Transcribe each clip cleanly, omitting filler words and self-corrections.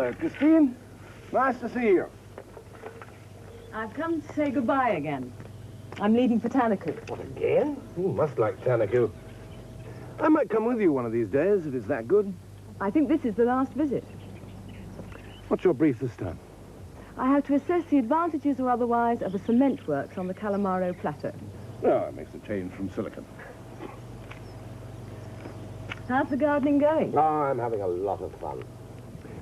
Hello, Christine. Nice to see you. I've come to say goodbye again. I'm leaving for Tanaku. What, again? You must like Tanaku. I might come with you one of these days, if it's that good. I think this is the last visit. What's your brief this time? I have to assess the advantages or otherwise of the cement works on the Calamaro Plateau. Oh, it makes a change from silicon. How's the gardening going? Oh, I'm having a lot of fun.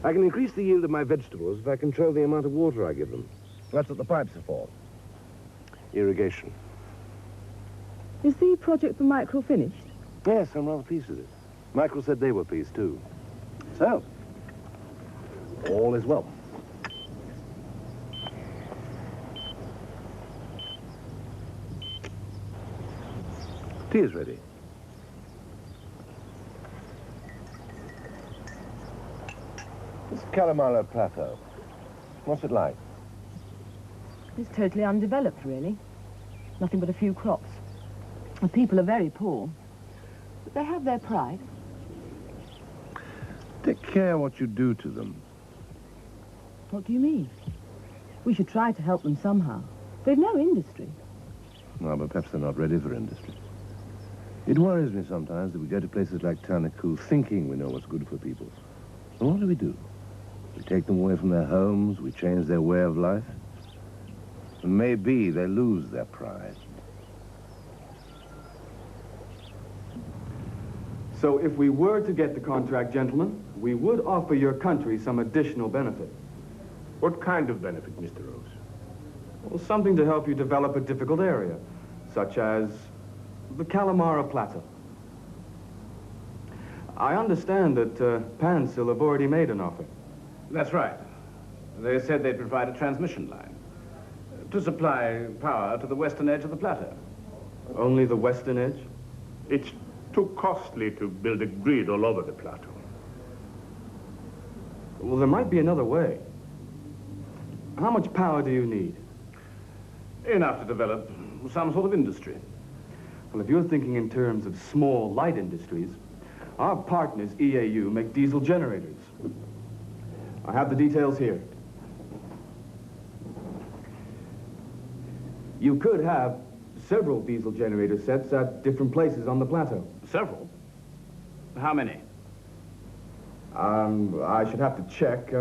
I can increase the yield of my vegetables if I control the amount of water I give them. That's what the pipes are for. Irrigation. Is the project for Micro finished? Yes, I'm rather pleased with it. Michael said they were pleased, too. So, all is well. Tea is ready. This Calamaro Plateau, what's it like? It's totally undeveloped, really. Nothing but a few crops. The people are very poor, but they have their pride. Take care what you do to them. What do you mean? We should try to help them somehow. They've no industry. Well, but perhaps they're not ready for industry. It worries me sometimes that we go to places like Tanaku thinking we know what's good for people. And what do? We take them away from their homes, we change their way of life. And maybe they lose their pride. So if we were to get the contract, gentlemen, we would offer your country some additional benefit. What kind of benefit, Mr. Rose? Well, something to help you develop a difficult area, such as the Calamaro Plateau. I understand that Pansil have already made an offer. That's right. They said they'd provide a transmission line to supply power to the western edge of the plateau. Only the western edge? It's too costly to build a grid all over the plateau. Well, there might be another way. How much power do you need? Enough to develop some sort of industry. Well, if you're thinking in terms of small, light industries, our partners, EAU, make diesel generators. I have the details here. You could have several diesel generator sets at different places on the plateau. Several? How many? I should have to check.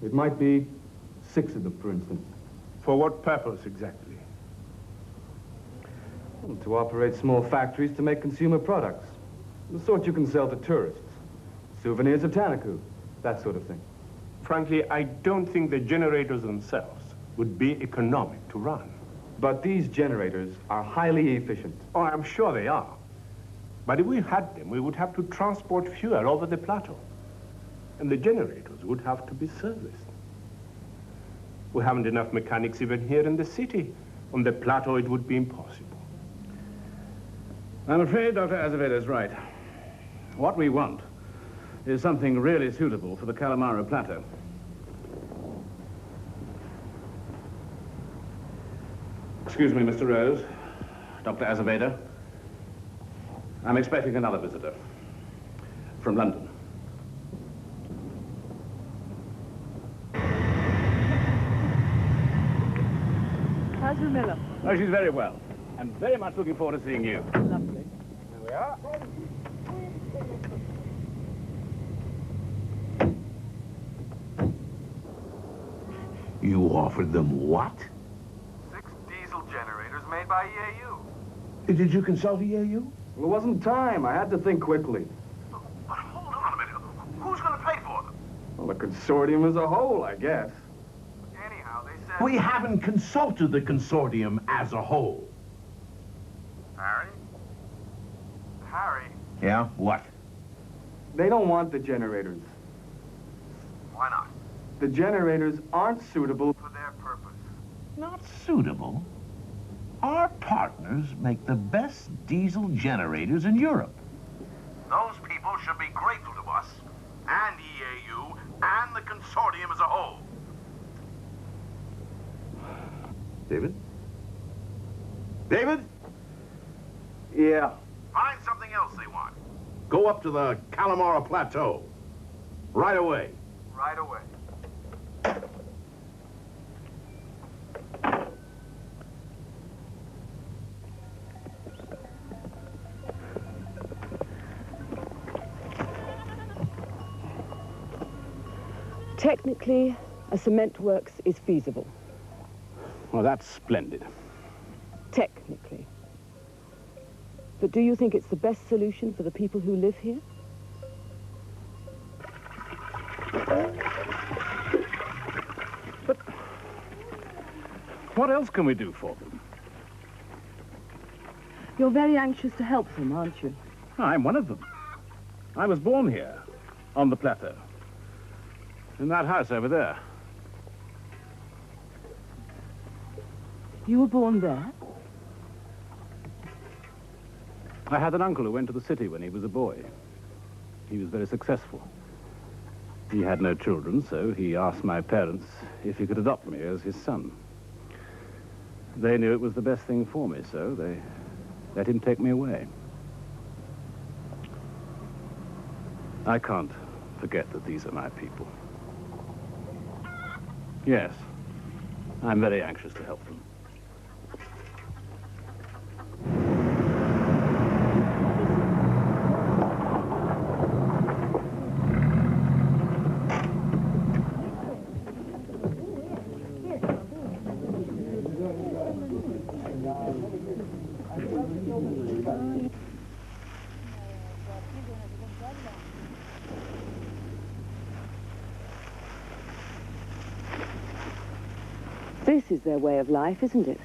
It might be 6 of them, for instance. For what purpose exactly? Well, to operate small factories to make consumer products. The sort you can sell to tourists. Souvenirs of Tanaku, that sort of thing. Frankly, I don't think the generators themselves would be economic to run. But these generators are highly efficient. Oh, I'm sure they are. But if we had them, we would have to transport fuel over the plateau. And the generators would have to be serviced. We haven't enough mechanics even here in the city. On the plateau, it would be impossible. I'm afraid Dr. Azevedo is right. What we want is something really suitable for the Calamaro Plateau. Excuse me, Mr. Rose. Dr. Azevedo. I'm expecting another visitor from London. How's Ramilla? Oh, she's very well. I'm very much looking forward to seeing you. Lovely. Here we are. You offered them what? 6 diesel generators made by EAU. Did you consult EAU? Well, it wasn't time. I had to think quickly. But hold on a minute. Who's going to pay for them? Well, the consortium as a whole, I guess. Anyhow, they said... We haven't consulted the consortium as a whole. Harry? Harry? Yeah, what? They don't want the generators. Why not? The generators aren't suitable for their purpose. Not suitable? Our partners make the best diesel generators in Europe. Those people should be grateful to us, and EAU, and the consortium as a whole. David? David? Yeah. Find something else they want. Go up to the Calamaro Plateau. Right away. Right away. Technically, a cement works is feasible. Well, that's splendid. Technically. But do you think it's the best solution for the people who live here? But what else can we do for them? You're very anxious to help them, aren't you? I'm one of them. I was born here, on the plateau. In that house over there. You were born there? I had an uncle who went to the city when he was a boy. He was very successful. He had no children, so he asked my parents if he could adopt me as his son. They knew it was the best thing for me, so they let him take me away. I can't forget that these are my people. Yes, I'm very anxious to help them. This is their way of life, isn't it?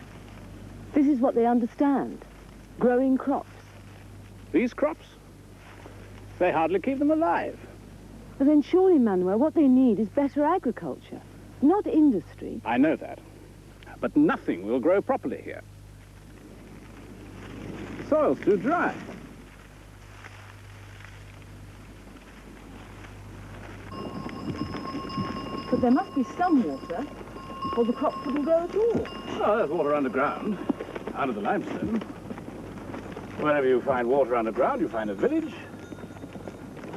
This is what they understand. Growing crops. These crops? They hardly keep them alive. But then surely, Manuel, what they need is better agriculture, not industry. I know that. But nothing will grow properly here. The soil's too dry. But there must be some water, or the crops wouldn't grow at all. Oh, there's water underground, under the limestone. Whenever you find water underground, you find a village,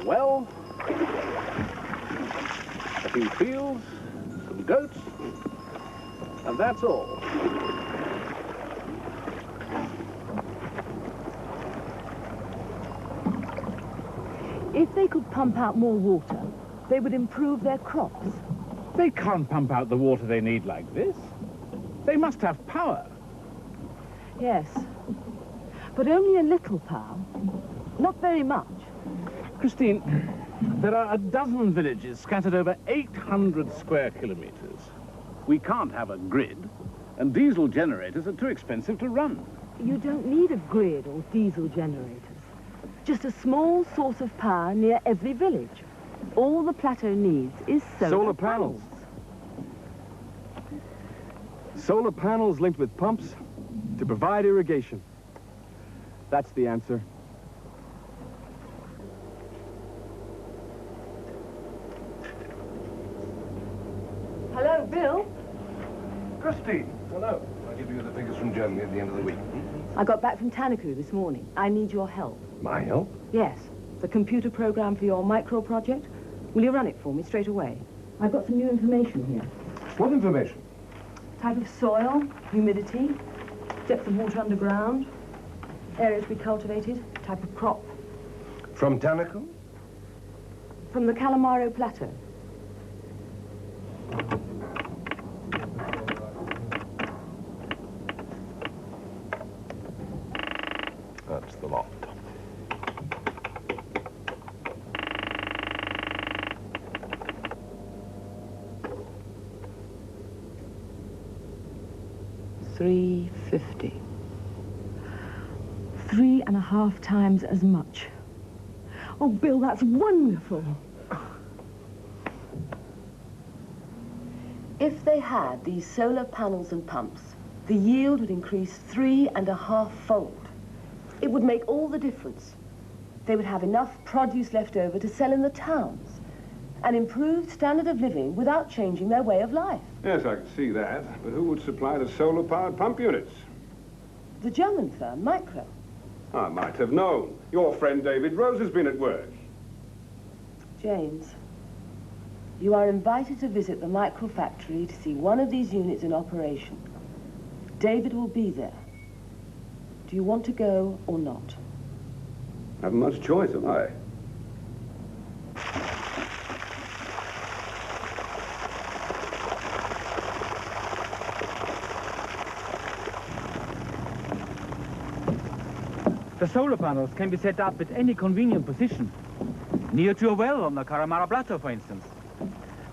a well, a few fields, some goats, and that's all. If they could pump out more water, they would improve their crops. They can't pump out the water they need like this. They must have power. Yes, but only a little power. Not very much. Christine, there are a dozen villages scattered over 800 square kilometers. We can't have a grid, and diesel generators are too expensive to run. You don't need a grid or diesel generators. Just a small source of power near every village. All the plateau needs is solar panels. Solar panels linked with pumps to provide irrigation. That's the answer. Hello, Bill. Christine, hello. I'll give you the figures from Germany at the end of the week. I got back from Tanaku this morning. I need your help. My help? Yes, the computer program for your micro project. Will you run it for me straight away? I've got some new information here. What information? Type of soil, humidity, depth of water underground, areas we cultivated, type of crop. From Tanaku? From the Calamaro Plateau. That's the lot. $350. 3.5 times as much. Oh, Bill, that's wonderful. If they had these solar panels and pumps, the yield would increase 3.5-fold. It would make all the difference. They would have enough produce left over to sell in the towns. An improved standard of living without changing their way of life. Yes, I can see that. But who would supply the solar-powered pump units? The German firm, Micro. I might have known. Your friend David Rose has been at work. James, you are invited to visit the Micro factory to see one of these units in operation. David will be there. Do you want to go or not? I haven't much choice, have I? The solar panels can be set up at any convenient position. Near to a well on the Caramara Plateau, for instance.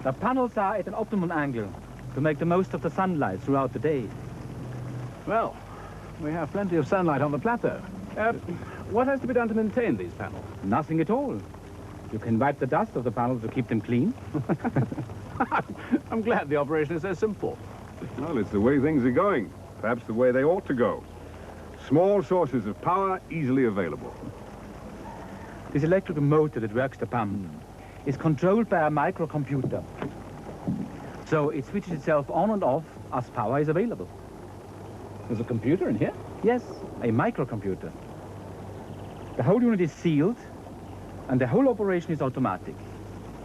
The panels are at an optimal angle to make the most of the sunlight throughout the day. Well, we have plenty of sunlight on the plateau. What has to be done to maintain these panels? Nothing at all. You can wipe the dust of the panels to keep them clean. I'm glad the operation is so simple. Well, it's the way things are going. Perhaps the way they ought to go. Small sources of power easily available. This electrical motor that works the pump is controlled by a microcomputer. So it switches itself on and off as power is available. There's a computer in here? Yes, a microcomputer. The whole unit is sealed, and the whole operation is automatic.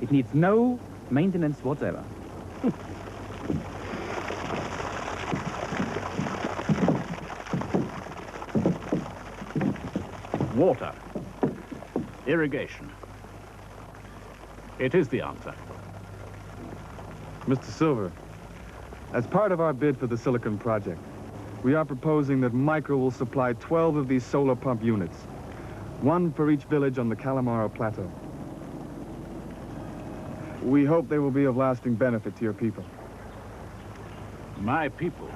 It needs no maintenance whatsoever. Water. Irrigation. It is the answer. Mr. Silver, as part of our bid for the Silicon Project, we are proposing that Micro will supply 12 of these solar pump units, one for each village on the Calamara Plateau. We hope they will be of lasting benefit to your people. My people.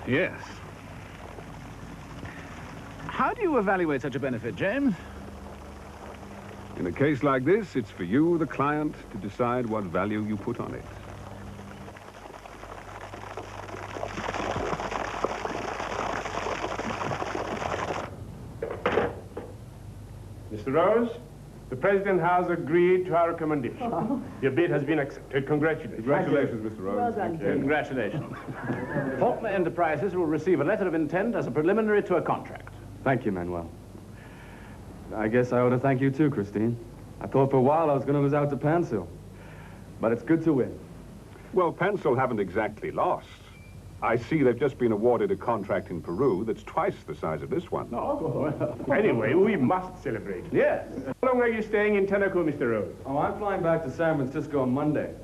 Yes. How do you evaluate such a benefit, James? In a case like this, it's for you, the client, to decide what value you put on it. Mr. Rose, the President has agreed to our recommendation. Your bid has been accepted. Congratulations. Congratulations, Mr. Rose. Well done, James. Congratulations. Faulkner Enterprises will receive a letter of intent as a preliminary to a contract. Thank you, Manuel. I guess I ought to thank you too, Christine. I thought for a while I was going to lose out to Pansil. But it's good to win. Well, Pencil haven't exactly lost. I see they've just been awarded a contract in Peru that's twice the size of this one. Anyway, we must celebrate. Yes. How long are you staying in Tanaku, Mr. Rose? Oh, I'm flying back to San Francisco on Monday.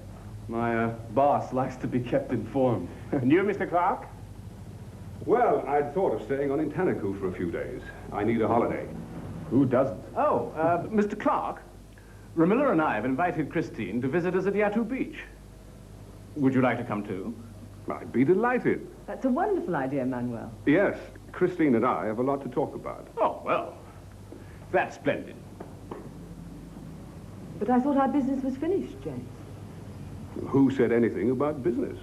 My boss likes to be kept informed. And you, Mr. Clark? Well, I'd thought of staying on in Tanaku for a few days. I need a holiday. Who doesn't? Oh, Mr. Clark, Ramilla and I have invited Christine to visit us at Yatu Beach. Would you like to come too? I'd be delighted. That's a wonderful idea, Manuel. Yes, Christine and I have a lot to talk about. Oh, well, that's splendid. But I thought our business was finished, James. Who said anything about business?